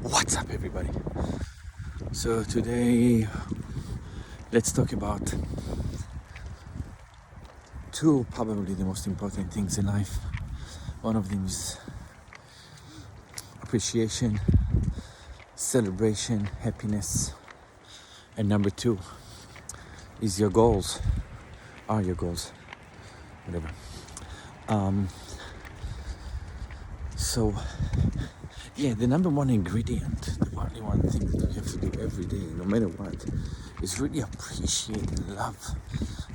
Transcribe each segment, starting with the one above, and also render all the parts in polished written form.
What's up, everybody? So today let's talk about two probably the most important things in life. One of them is appreciation, celebration, happiness, and number two is your goals. Are your goals, whatever. So yeah, the number one ingredient, the only one thing that we have to do every day, no matter what, is really appreciate and love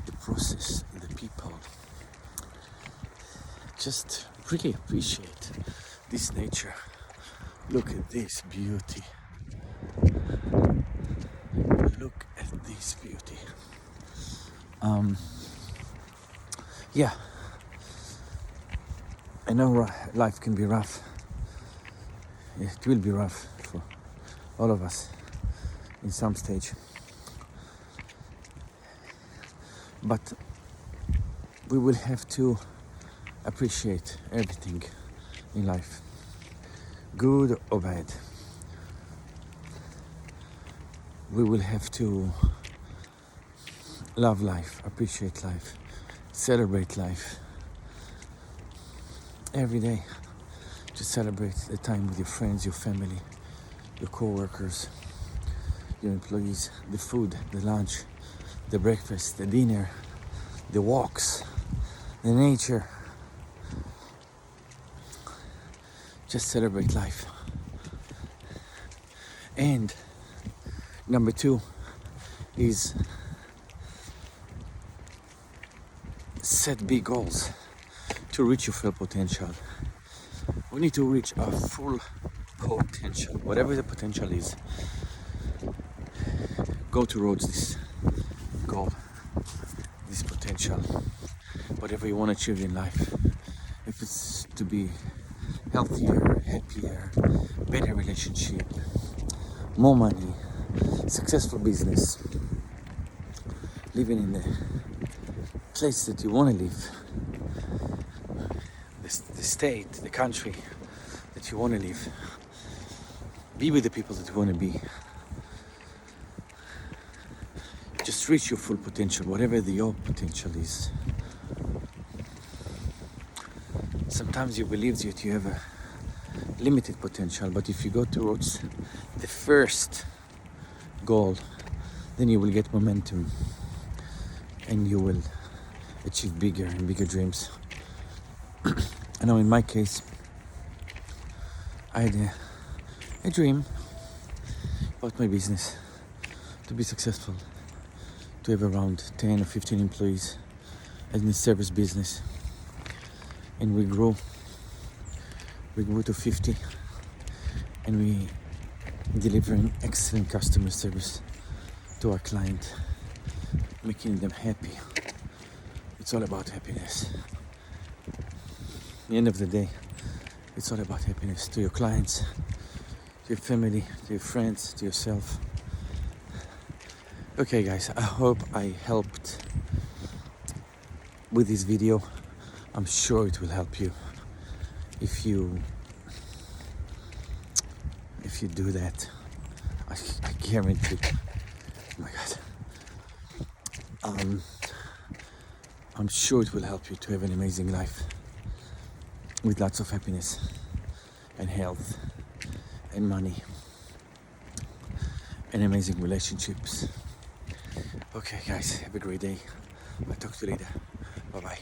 the process, the people. Just really appreciate this nature. Look at this beauty. Look at this beauty. Yeah, I know life can be rough. It will be rough for all of us in some stage. But we will have to appreciate everything in life, good or bad. We will have to love life, appreciate life, celebrate life every day. Just celebrate the time with your friends, your family, your co-workers, your employees, the food, the lunch, the breakfast, the dinner, the walks, the nature. Just celebrate life. And number two is set big goals to reach your full potential. We need to reach our full potential, whatever the potential is. Go towards this goal, this potential, whatever you want to achieve in life. If it's to be healthier, happier, better relationship, more money, successful business, living in the place that you want to live, the state, the country that you want to live, be with the people that you want to be. Just reach your full potential, whatever your potential is. Sometimes you believe that you have a limited potential, but if you go towards the first goal, then you will get momentum and you will achieve bigger and bigger dreams. I know in my case, I had a dream about my business to be successful, to have around 10 or 15 employees in the service business. And we grew to 50, and we delivering excellent customer service to our client, making them happy. It's all about happiness. At the end of the day, it's all about happiness to your clients, to your family, to your friends, to yourself. Okay guys, I hope I helped with this video. I'm sure it will help you if you do that. I guarantee. Oh my God. I'm sure it will help you to have an amazing life with lots of happiness and health and money and amazing relationships. Okay guys, have a great day. I'll talk to you later. Bye bye.